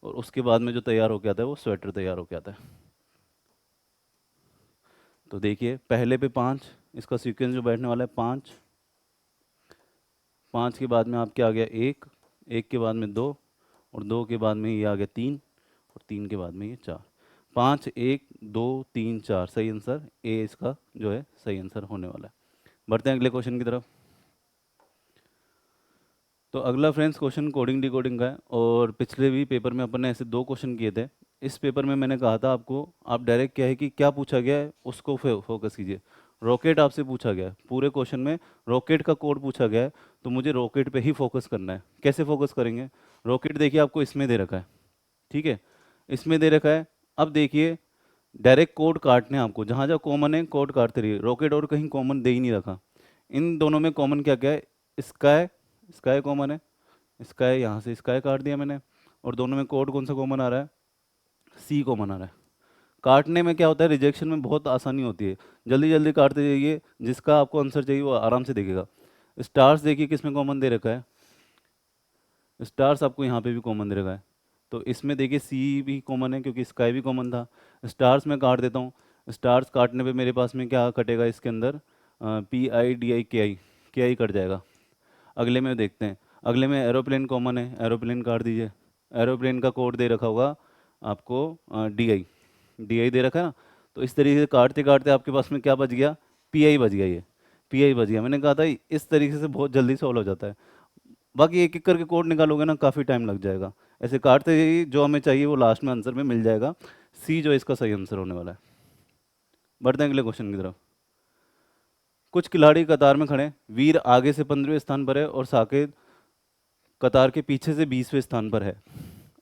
और उसके बाद में जो तैयार होके आता है वो स्वेटर तैयार होके आता है। तो देखिए पहले पे 5, इसका सीक्वेंस जो बैठने वाला है 5, 5 के बाद में आपके आ गया 1, 1 के बाद में 2, और 2 के बाद में ये आ गया 3, और 3 के बाद में ये 4। 5 1 2 3 4 सही आंसर ए इसका जो है सही आंसर होने वाला है। बढ़ते हैं अगले क्वेश्चन की तरफ। तो अगला फ्रेंड्स क्वेश्चन कोडिंग डिकोडिंग का है, और पिछले भी पेपर में अपन ने ऐसे 2 क्वेश्चन किए थे। इस पेपर में मैंने कहा था आपको, आप डायरेक्ट क्या है कि क्या पूछा गया है उसको फोकस कीजिए। रॉकेट आपसे पूछा गया है, पूरे क्वेश्चन में रॉकेट का कोड पूछा गया है, तो मुझे रॉकेट पे ही फोकस करना है। कैसे फोकस करेंगे? रॉकेट देखिए आपको इसमें दे रखा है, ठीक है, इसमें दे रखा है। अब देखिए डायरेक्ट कोड काटने हैं आपको, जहाँ जहाँ कॉमन है कोड काटते रहिए। रॉकेट और कहीं कॉमन दे ही नहीं रखा। इन दोनों में कॉमन क्या क्या है? स्काई, स्काई कॉमन है, स्काई यहाँ से स्काई काट दिया मैंने। और दोनों में कोड कौन सा कॉमन आ रहा है? सी कॉमन आ रहा है। काटने में क्या होता है, रिजेक्शन में बहुत आसानी होती है, जल्दी जल्दी काटते जाइए, जिसका आपको आंसर चाहिए वो आराम से देखेगा। स्टार्स देखिए किसमें कॉमन दे रखा है? स्टार्स आपको यहाँ पे भी कॉमन दे रखा है। तो इसमें देखिए सी भी कॉमन है क्योंकि स्काई भी कॉमन था। स्टार्स में काट देता हूँ। स्टार्स काटने पे मेरे पास में क्या कटेगा इसके अंदर? पी आई डी आई के आई कट जाएगा। अगले में देखते हैं। अगले में एरोप्लेन कॉमन है, एरोप्लेन काट दीजिए। एरोप्लेन का कोड दे रखा होगा आपको डी आई, डी आई दे रखा है ना। तो इस तरीके से काटते काटते आपके पास में क्या बच गया? पी आई बच गया। ये पी आई बच गया। मैंने कहा था इस तरीके से बहुत जल्दी सॉल्व हो जाता है। बाकी एक एक करके कोड निकालोगे ना काफ़ी टाइम लग जाएगा। ऐसे काटते ही जो हमें चाहिए वो लास्ट में आंसर में मिल जाएगा। सी जो इसका सही आंसर होने वाला है। बढ़ते हैं अगले क्वेश्चन की तरफ। कुछ खिलाड़ी कतार में खड़े हैं। वीर आगे से 15वें स्थान पर है और साकेत कतार के पीछे से 20वें स्थान पर है।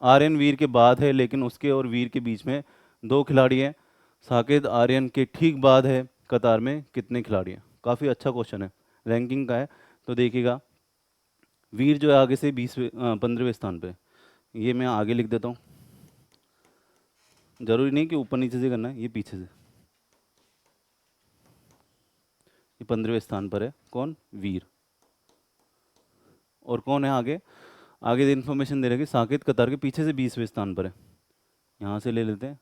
आर्यन वीर के बाद है, लेकिन उसके और वीर के बीच में 2 खिलाड़ी हैं। साकेत आर्यन के ठीक बाद है। कतार में कितने खिलाड़ी हैं? काफ़ी अच्छा क्वेश्चन है, रैंकिंग का है। तो देखिएगा वीर जो है आगे से 15वें स्थान पे, ये मैं आगे लिख देता हूँ। जरूरी नहीं कि ऊपर नीचे से करना है, ये पीछे से। ये 15वें स्थान पर है कौन? वीर। और कौन है आगे? आगे इन्फॉर्मेशन दे रखी, साकेत कतार के पीछे से 20वें स्थान पर है, यहाँ से ले लेते हैं,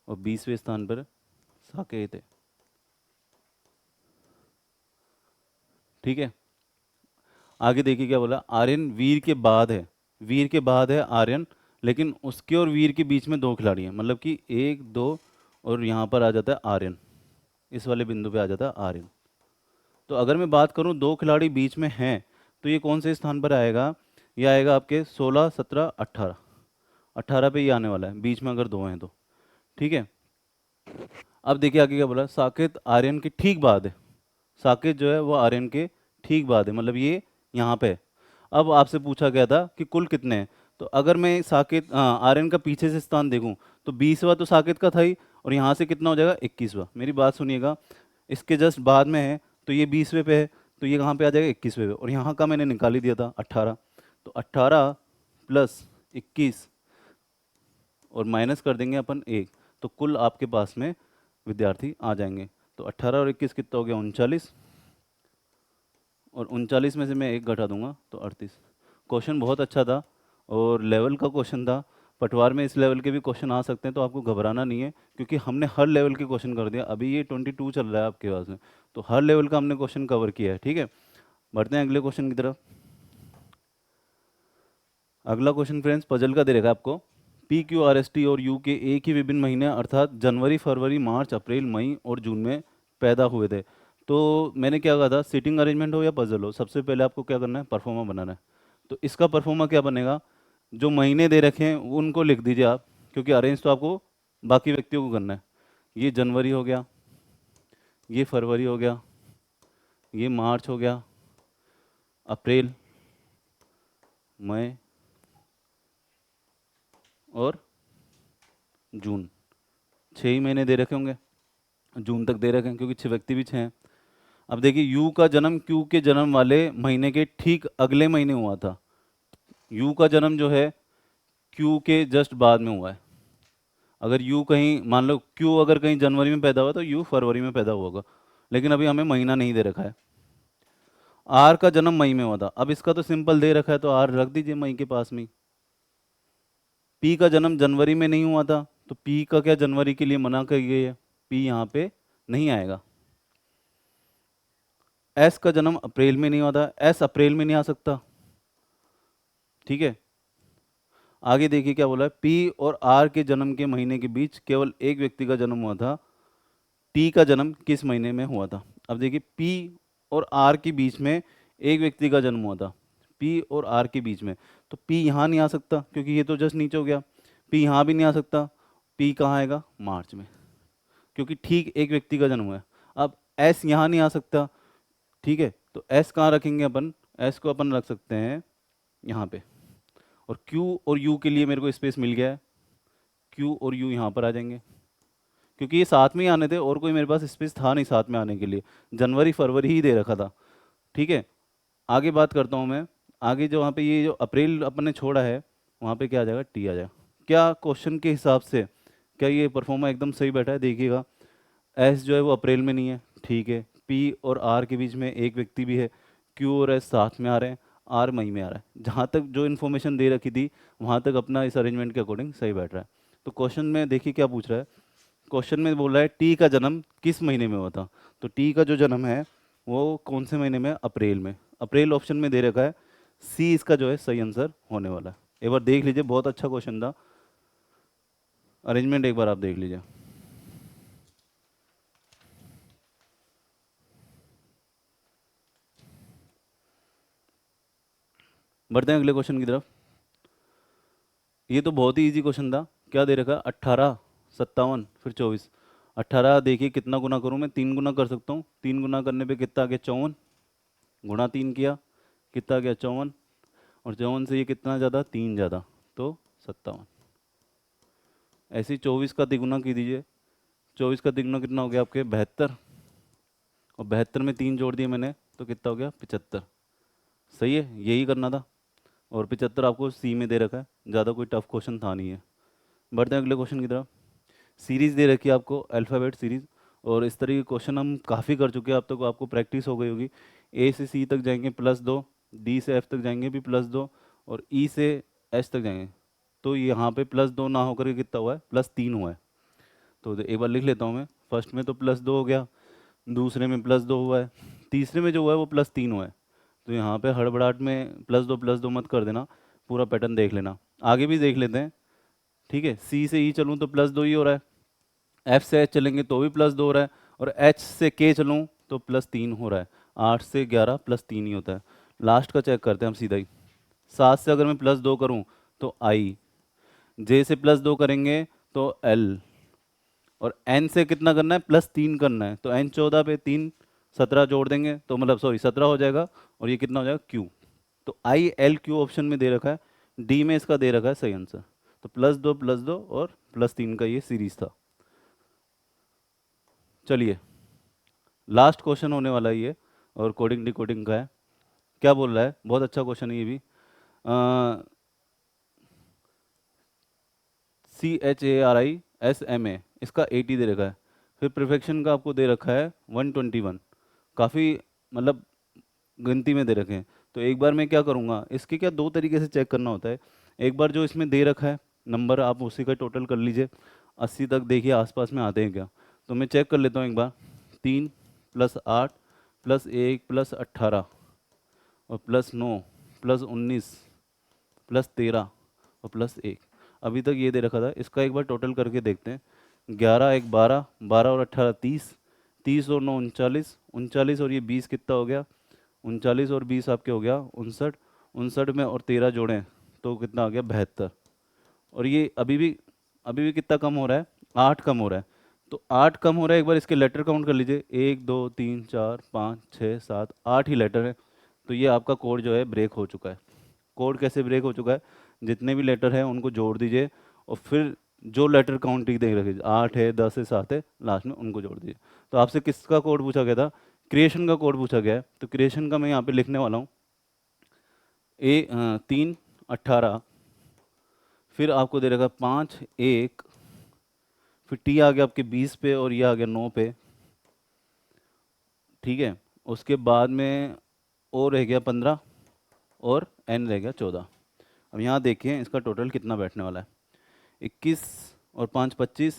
और 20वें स्थान पर साकेत है, ठीक है। आगे देखिए क्या बोला, आर्यन वीर के बाद है, वीर के बाद है आर्यन, लेकिन उसके और वीर के बीच में दो खिलाड़ी हैं, मतलब कि एक दो, और यहाँ पर आ जाता है आर्यन, इस वाले बिंदु पे आ जाता है आर्यन। तो अगर मैं बात करूँ दो खिलाड़ी बीच में हैं, तो ये कौन से स्थान पर आएगा, ये आएगा आपके 16, 17, 18, 18 पे ये आने वाला है, बीच में अगर दो हैं तो, ठीक है। अब देखिए आगे क्या बोला, साकेत आर्यन के ठीक बाद है, साकेत जो है वो आर्यन के ठीक बाद है, मतलब ये यहाँ पे है। अब आपसे पूछा गया था कि कुल कितने हैं, तो अगर मैं साकेत आर्यन का पीछे से स्थान देखूं, तो 20वां तो साकेत का था ही, और यहाँ से कितना हो जाएगा 21वां। मेरी बात सुनिएगा, इसके जस्ट बाद में है, तो ये 20वें पे है, तो ये कहाँ पे आ जाएगा 21वें पे, और यहाँ का मैंने निकाल ही दिया था 18, तो 18 प्लस 21 और माइनस कर देंगे अपन 1, तो कुल आपके पास में विद्यार्थी आ जाएंगे। तो 18 और 21 कितना हो गया 39, और 39 में से मैं 1 घटा दूंगा तो 38। क्वेश्चन बहुत अच्छा था और लेवल का क्वेश्चन था, पटवार में इस लेवल के भी क्वेश्चन आ सकते हैं, तो आपको घबराना नहीं है, क्योंकि हमने हर लेवल के क्वेश्चन कर दिया। अभी ये 22 चल रहा है आपके पास में, तो हर लेवल का हमने क्वेश्चन कवर किया है, ठीक है। बढ़ते हैं अगले क्वेश्चन की तरफ। अगला क्वेश्चन फ्रेंड्स पजल का दे रखा है आपको, P Q R S T और यू के एक ही विभिन्न महीने अर्थात जनवरी, फरवरी, मार्च, अप्रैल, मई और जून में पैदा हुए थे। तो मैंने क्या कहा था, सीटिंग अरेंजमेंट हो या पजल हो, सबसे पहले आपको क्या करना है, परफॉर्मा बनाना है। तो इसका परफॉर्मा क्या बनेगा, जो महीने दे रखे हैं उनको लिख दीजिए आप, क्योंकि अरेंज तो आपको बाकी व्यक्तियों को करना है। ये जनवरी हो गया, ये फरवरी हो गया, ये मार्च हो गया, अप्रैल, मई और जून, 6 ही महीने दे रखे होंगे, जून तक दे रखे हैं क्योंकि 6 व्यक्ति भी 6 हैं। अब देखिए यू का जन्म क्यू के जन्म वाले महीने के ठीक अगले महीने हुआ था, यू का जन्म जो है क्यू के जस्ट बाद में हुआ है। अगर यू कहीं मान लो क्यू अगर कहीं जनवरी में पैदा हुआ तो यू फरवरी में पैदा हुआ होगा, लेकिन अभी हमें महीना नहीं दे रखा है। आर का जन्म मई में हुआ था, अब इसका तो सिंपल दे रखा है तो आर रख दीजिए मई के पास में। पी का जन्म जनवरी में नहीं हुआ था, तो पी का क्या जनवरी के लिए मना कर गई है, पी यहाँ पे नहीं आएगा। एस का जन्म अप्रैल में नहीं हुआ था, एस अप्रैल में नहीं आ सकता, ठीक है। आगे देखिए क्या बोला है, पी और आर के जन्म के महीने के बीच केवल एक व्यक्ति का जन्म हुआ था, टी का जन्म किस महीने में हुआ था। अब देखिए पी और आर के बीच में एक व्यक्ति का जन्म हुआ था, पी और आर के बीच में, तो पी यहाँ नहीं आ सकता क्योंकि ये तो जस्ट नीचे हो गया, पी यहाँ भी नहीं आ सकता, पी कहाँ आएगा मार्च में, क्योंकि ठीक एक व्यक्ति का जन्म हुआ है। अब एस यहाँ नहीं आ सकता, ठीक है, तो एस कहाँ रखेंगे अपन, एस को अपन रख सकते हैं यहाँ पे, और क्यू और यू के लिए मेरे को स्पेस मिल गया है, क्यू और यू यहाँ पर आ जाएंगे, क्योंकि ये साथ में ही आने थे और कोई मेरे पास स्पेस था नहीं साथ में आने के लिए, जनवरी फरवरी ही दे रखा था, ठीक है। आगे बात करता हूँ मैं, आगे जो वहाँ पे ये जो अप्रैल अपन ने छोड़ा है वहाँ पे क्या आ जाएगा, टी आ जाएगा। क्या क्वेश्चन के हिसाब से क्या ये परफॉर्मा एकदम सही बैठा है, देखिएगा एस जो है वो अप्रैल में नहीं है, ठीक है, पी और आर के बीच में एक व्यक्ति भी है, क्यू और एस साथ में आ रहे हैं, आर मई में आ रहा है। जहाँ तक जो इन्फॉर्मेशन दे रखी थी वहाँ तक अपना इस अरेंजमेंट के अकॉर्डिंग सही बैठ रहा है। तो क्वेश्चन में देखिए क्या पूछ रहा है, क्वेश्चन में बोल रहा है टी का जन्म किस महीने में हुआ था, तो टी का जो जन्म है वो कौन से महीने में, अप्रैल में, अप्रैल ऑप्शन में दे रखा है, सी इसका जो है सही आंसर होने वाला है। एक बार देख लीजिए, बहुत अच्छा क्वेश्चन था, अरेंजमेंट एक बार आप देख लीजिए। बढ़ते हैं अगले क्वेश्चन की तरफ। ये तो बहुत ही इजी क्वेश्चन था, क्या दे रखा है, 18, 57 फिर 24। 18 देखिए कितना गुना करूँ मैं, 3 गुना कर सकता हूँ, 3 गुना करने पे कितना आ गया 54, गुणा 3 किया कितना आ गया 54, और 54 से ये कितना ज़्यादा 3 ज़्यादा, तो 57। ऐसे ही 24 का तिगुना की दीजिए, 24 का तिगुना कितना हो गया आपके 72, और 72 में 3 जोड़ दिए मैंने तो कितना हो गया 75। सही है, यही करना था, और 75 आपको सी में दे रखा है, ज़्यादा कोई टफ क्वेश्चन था नहीं है। बढ़ते हैं अगले क्वेश्चन की तरफ। सीरीज़ दे रखी है आपको, अल्फ़ाबेट सीरीज़, और इस तरह के क्वेश्चन हम काफ़ी कर चुके हैं, अब तक आपको प्रैक्टिस हो गई होगी। ए से सी तक जाएंगे +2, डी से एफ तक जाएंगे भी +2, और ई से एच तक जाएंगे, तो यहाँ पे +2 ना होकर के कितना हुआ है, +3 हुआ है। तो एक बार लिख लेता हूँ मैं, फर्स्ट में तो +2 हो गया, दूसरे में +2 हुआ है, तीसरे में जो हुआ है वो +3 हुआ है। तो यहाँ पे हड़बड़ाहट में +2 मत कर देना, पूरा पैटर्न देख लेना। आगे भी देख लेते हैं, ठीक है। सी से ई चलूँ तो +2 ही हो रहा है, एफ से एच चलेंगे तो भी +2 हो रहा है, और एच से के चलूँ तो +3 हो रहा है। 8 से 11 +3 ही होता है। लास्ट का चेक करते हैं हम सीधा ही। 7 से अगर मैं +2 करूँ तो आई, जे से +2 करेंगे तो एल, और एन से कितना करना है, +3 करना है, तो एन 14 पे 3 17 जोड़ देंगे तो मतलब सॉरी 17 हो जाएगा, और ये कितना हो जाएगा क्यू। तो आई एल क्यू ऑप्शन में दे रखा है, डी में इसका दे रखा है सही आंसर। तो +2 और +3 का ये सीरीज था। चलिए लास्ट क्वेश्चन होने वाला है ये, और कोडिंग डिकोडिंग का है। क्या बोल रहा है, बहुत अच्छा क्वेश्चन है ये भी। CHARISMA, इसका 80 दे रखा है, फिर प्रिफेक्शन का आपको दे रखा है 121, काफ़ी मतलब गिनती में दे रखे हैं। तो एक बार मैं क्या करूँगा, इसके क्या दो तरीके से चेक करना होता है। एक बार जो इसमें दे रखा है नंबर, आप उसी का टोटल कर लीजिए, 80 तक देखिए आसपास में आते हैं क्या। तो मैं चेक कर लेता हूँ एक बार, 3 + 8 + 1 + 18 और +9 +19 +13 और +1, अभी तक ये दे रखा था। इसका एक बार टोटल करके देखते हैं, 11 1 12, 12 और 18 30, 30 और 9 39, 39 और ये 20 कितना हो गया, 39 और 20 आपके हो गया 59, 59 में और 13 जोड़ें तो कितना आ गया 72। और ये अभी भी कितना कम हो रहा है, 8 कम हो रहा है। तो 8 कम हो रहा है, एक बार इसके लेटर काउंट कर लीजिए, 1 2 3 4 5 6 7 8 ही लेटर है। तो ये आपका कोड जो है ब्रेक हो चुका है। कोड कैसे ब्रेक हो चुका है, जितने भी लेटर हैं उनको जोड़ दीजिए, और फिर जो लेटर काउंटिंग देख रखिए, 8 है 10 है 7 है, लास्ट में उनको जोड़ दीजिए। तो आपसे किसका कोड पूछा गया था, क्रिएशन का कोड पूछा गया है। तो क्रिएशन का मैं यहाँ पे लिखने वाला हूँ, 3 18, फिर आपको दे रखा 5 1, फिर टी आ गया आपके 20 पे और ये आ गया 9 पे, ठीक है। उसके बाद में ओ रह गया 15 और एन रह गया 14। अब यहाँ देखिए इसका टोटल कितना बैठने वाला है, 21 और 5 25,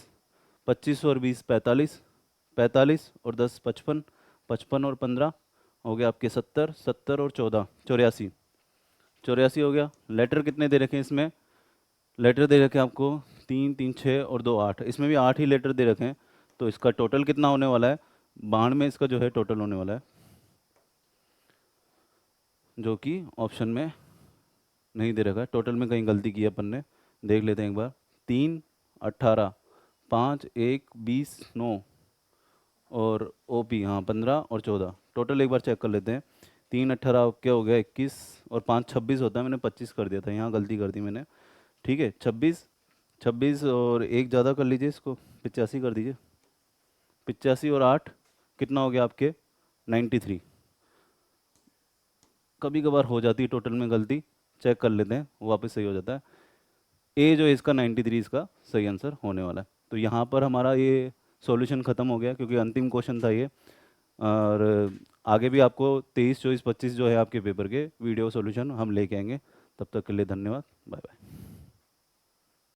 25 और 20 45, 45 और 10 55, 55 और 15 हो गया आपके 70, 70 और 14 84, 84 हो गया। लेटर कितने दे रखे हैं इसमें, लेटर दे रखे हैं आपको 3 3 6 और 2 8, इसमें भी 8 ही लेटर दे रखे हैं। तो इसका टोटल कितना होने वाला है, 92 में इसका जो है टोटल होने वाला है, जो कि ऑप्शन में नहीं दे रखा है। टोटल में कहीं गलती की है अपन ने, देख लेते हैं एक बार। 3 18, 5 1 20 9 और OP हाँ 15 और 14, टोटल एक बार चेक कर लेते हैं। 3 18 क्या हो गया 21, और 5 26 होता है, मैंने 25 कर दिया था, यहाँ गलती कर दी मैंने, ठीक है। 26 26 और एक ज़्यादा कर लीजिए, इसको 85 कर दीजिए। 85 और 8 कितना हो गया आपके 93। कभी कभार हो जाती है टोटल में गलती, चेक कर लेते हैं, वापस सही हो जाता है। ए जो है इसका 93 इसका सही आंसर होने वाला है। तो यहाँ पर हमारा ये सॉल्यूशन ख़त्म हो गया, क्योंकि अंतिम क्वेश्चन था ये। और आगे भी आपको 23 24 25 जो है आपके पेपर के वीडियो सॉल्यूशन हम लेके आएंगे। तब तक के लिए धन्यवाद, बाय बाय।